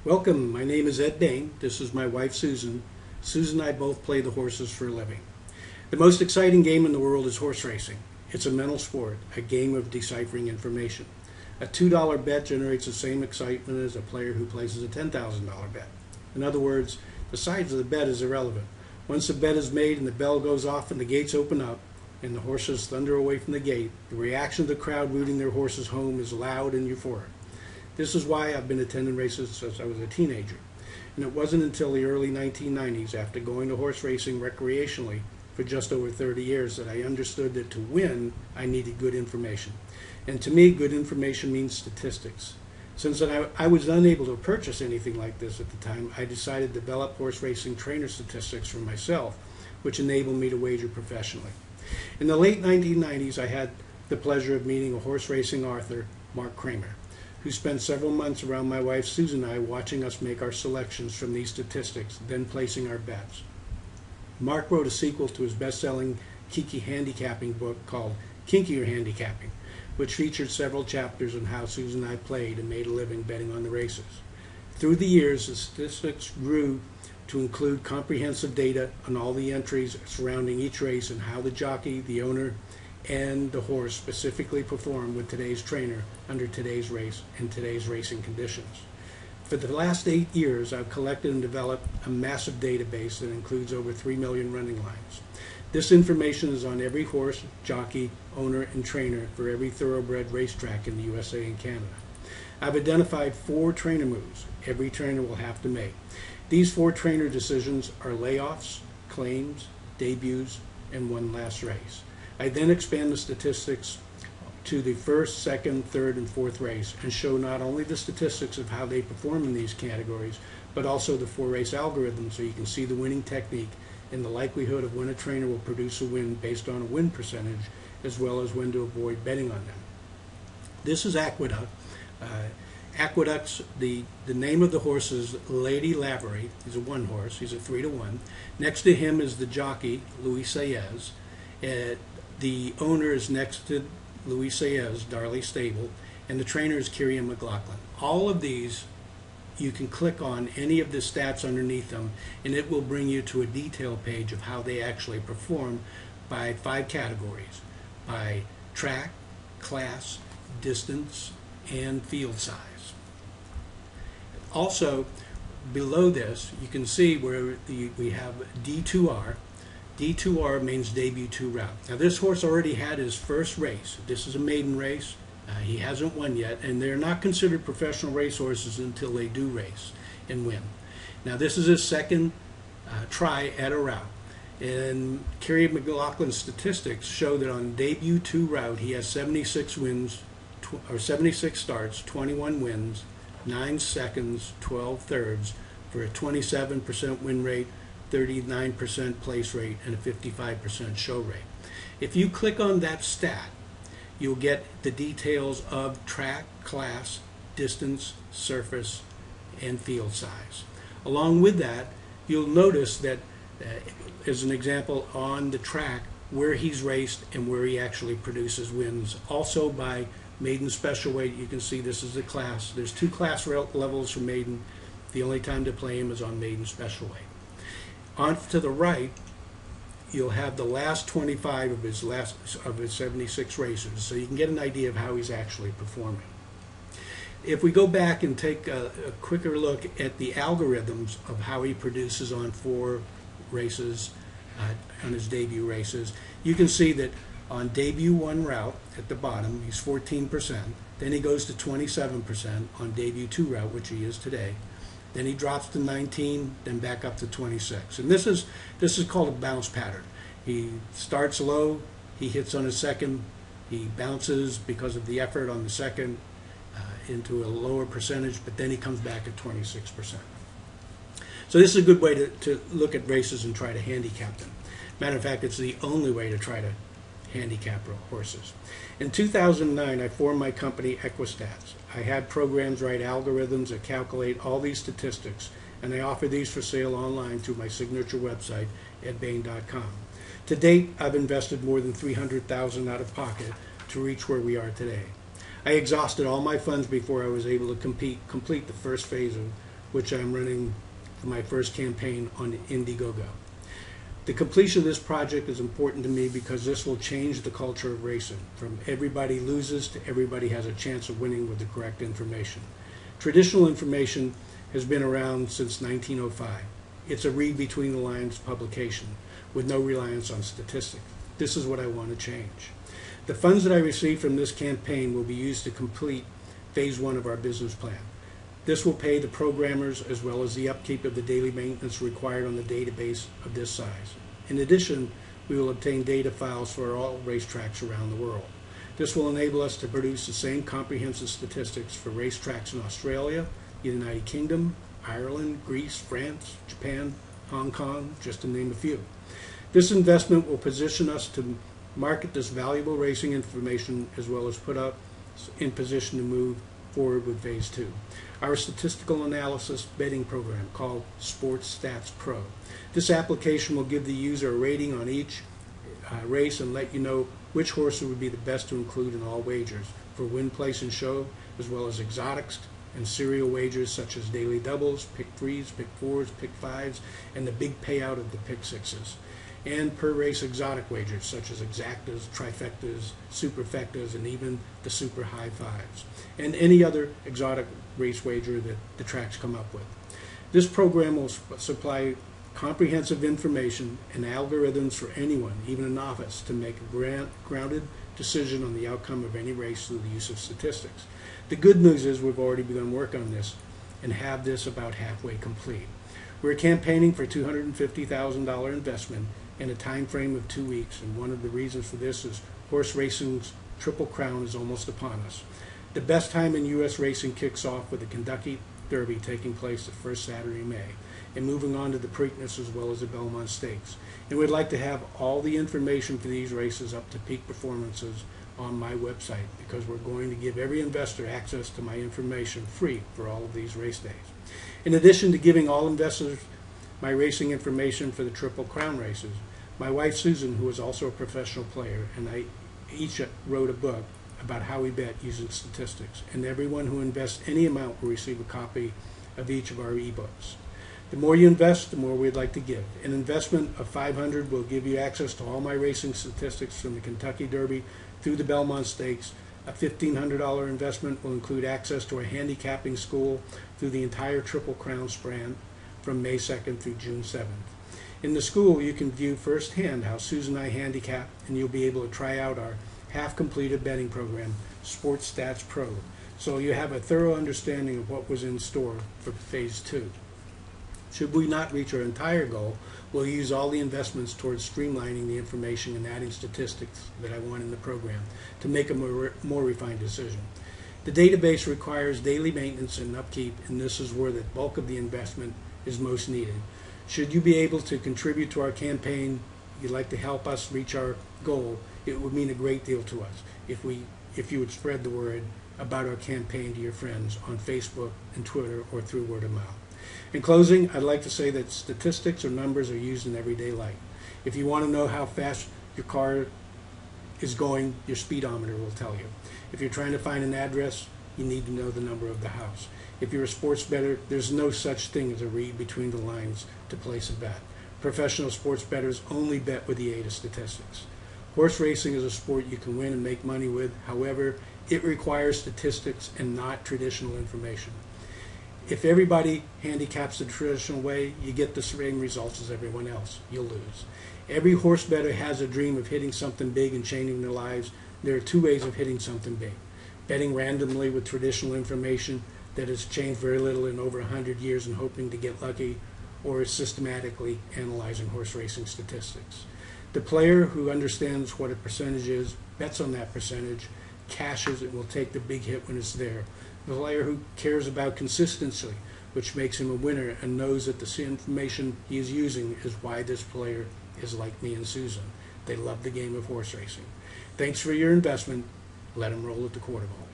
Welcome, my name is Ed Bain. This is my wife Susan. Susan and I both play the horses for a living. The most exciting game in the world is horse racing. It's a mental sport, a game of deciphering information. A $2 bet generates the same excitement as a player who places a $10,000 bet. In other words, the size of the bet is irrelevant. Once the bet is made and the bell goes off and the gates open up and the horses thunder away from the gate, the reaction of the crowd rooting their horses home is loud and euphoric. This is why I've been attending races since I was a teenager. And it wasn't until the early 1990s, after going to horse racing recreationally for just over 30 years, that I understood that to win, I needed good information. And to me, good information means statistics. Since I was unable to purchase anything like this at the time, I decided to develop horse racing trainer statistics for myself, which enabled me to wager professionally. In the late 1990s, I had the pleasure of meeting a horse racing author, Mark Kramer, who spent several months around my wife Susan and I watching us make our selections from these statistics, then placing our bets. Mark wrote a sequel to his best-selling Kiki handicapping book called Kinkier Handicapping, which featured several chapters on how Susan and I played and made a living betting on the races. Through the years, the statistics grew to include comprehensive data on all the entries surrounding each race and how the jockey, the owner, and the horse specifically performed with today's trainer under today's race and today's racing conditions. For the last 8 years, I've collected and developed a massive database that includes over 3 million running lines. This information is on every horse, jockey, owner, and trainer for every thoroughbred racetrack in the USA and Canada. I've identified 4 trainer moves every trainer will have to make. These 4 trainer decisions are layoffs, claims, debuts, and one last race. I then expand the statistics to the first, second, third, and fourth race and show not only the statistics of how they perform in these categories, but also the 4-race algorithm so you can see the winning technique and the likelihood of when a trainer will produce a win based on a win percentage, as well as when to avoid betting on them. This is Aqueduct. Aqueduct's, the name of the horse is Lady Lavery. He's a 1 horse. He's a 3-1. Next to him is the jockey, Luis Saez. The owner is next to Luis Saez, Darley Stable, and the trainer is Kieran McLaughlin. All of these, you can click on any of the stats underneath them, and it will bring you to a detail page of how they actually perform by 5 categories: by track, class, distance, and field size. Also, below this, you can see where we have D2R. D2R means debut 2 route. Now this horse already had his first race. This is a maiden race. He hasn't won yet, and they're not considered professional racehorses until they do race and win. Now this is his second try at a route. And Kieran McLaughlin's statistics show that on debut 2 route he has 76 wins, or 76 starts, 21 wins, 9 seconds, 12 thirds, for a 27% win rate, 39% place rate, and a 55% show rate. If you click on that stat, you'll get the details of track, class, distance, surface, and field size. Along with that, you'll notice that as an example on the track where he's raced and where he actually produces wins. Also by maiden special weight, you can see this is the class. There's 2 class levels for maiden. The only time to play him is on maiden special weight. On to the right, you'll have the last 25 of his 76 races, so you can get an idea of how he's actually performing. If we go back and take a quicker look at the algorithms of how he produces on 4 races, on his debut races, you can see that on debut 1 route at the bottom, he's 14%. Then he goes to 27% on debut 2 route, which he is today. Then he drops to 19, then back up to 26. And this is called a bounce pattern. He starts low, he hits on his second, he bounces because of the effort on the second into a lower percentage, but then he comes back at 26%. So this is a good way to look at races and try to handicap them. Matter of fact, it's the only way to try to handicap horses. In 2009, I formed my company Equistats. I had programs write algorithms that calculate all these statistics, and I offer these for sale online through my signature website, edbain.com. To date, I've invested more than $300,000 out of pocket to reach where we are today. I exhausted all my funds before I was able to complete the first phase which I'm running for my first campaign on Indiegogo. The completion of this project is important to me because this will change the culture of racing, from everybody loses to everybody has a chance of winning with the correct information. Traditional information has been around since 1905. It's a read between the lines publication with no reliance on statistics. This is what I want to change. The funds that I receive from this campaign will be used to complete phase 1 of our business plan. This will pay the programmers as well as the upkeep of the daily maintenance required on the database of this size. In addition, we will obtain data files for all racetracks around the world. This will enable us to produce the same comprehensive statistics for racetracks in Australia, the United Kingdom, Ireland, Greece, France, Japan, Hong Kong, just to name a few. This investment will position us to market this valuable racing information as well as put us in position to move forward with phase 2. Our statistical analysis betting program called Sports Stats Pro. This application will give the user a rating on each race and let you know which horses would be the best to include in all wagers for win, place, and show, as well as exotics and serial wagers such as daily doubles, pick 3s, pick 4s, pick 5s, and the big payout of the pick 6s. And per race exotic wagers such as exactas, trifectas, superfectas, and even the super high fives, and any other exotic race wager that the tracks come up with. This program will supply comprehensive information and algorithms for anyone, even a novice, to make a grounded decision on the outcome of any race through the use of statistics. The good news is we've already begun work on this and have this about halfway complete. We're campaigning for $250,000 investment in a time frame of 2 weeks, and one of the reasons for this is horse racing's Triple Crown is almost upon us. The best time in U.S. racing kicks off with the Kentucky Derby taking place the first Saturday in May, and moving on to the Preakness as well as the Belmont Stakes. And we'd like to have all the information for these races up to peak performances on my website, because we're going to give every investor access to my information free for all of these race days. In addition to giving all investors my racing information for the Triple Crown races, my wife Susan, who is also a professional player, and I each wrote a book about how we bet using statistics, and everyone who invests any amount will receive a copy of each of our ebooks. The more you invest, the more we'd like to give. An investment of $500 will give you access to all my racing statistics from the Kentucky Derby through the Belmont Stakes. A $1,500 investment will include access to a handicapping school through the entire Triple Crown span from May 2nd through June 7th. In the school, you can view firsthand how Susan and I handicap, and you'll be able to try out our half-completed betting program, Sports Stats Pro, so you have a thorough understanding of what was in store for phase 2. Should we not reach our entire goal, we'll use all the investments towards streamlining the information and adding statistics that I want in the program to make a more refined decision. The database requires daily maintenance and upkeep, and this is where the bulk of the investment is most needed. Should you be able to contribute to our campaign, you'd like to help us reach our goal, it would mean a great deal to us if you would spread the word about our campaign to your friends on Facebook and Twitter or through word of mouth. In closing, I'd like to say that statistics or numbers are used in everyday life. If you want to know how fast your car is going, your speedometer will tell you. If you're trying to find an address, you need to know the number of the house. If you're a sports bettor, there's no such thing as a read between the lines to place a bet. Professional sports bettors only bet with the aid of statistics. Horse racing is a sport you can win and make money with. However, it requires statistics and not traditional information. If everybody handicaps the traditional way, you get the same results as everyone else. You'll lose. Every horse bettor has a dream of hitting something big and changing their lives. There are two ways of hitting something big: betting randomly with traditional information that has changed very little in over 100 years and hoping to get lucky, or systematically analyzing horse racing statistics. The player who understands what a percentage is, bets on that percentage, cashes, and will take the big hit when it's there. The player who cares about consistency, which makes him a winner, and knows that the information he is using is why this player is like me and Susan. They love the game of horse racing. Thanks for your investment. Let them roll at the quarter ball.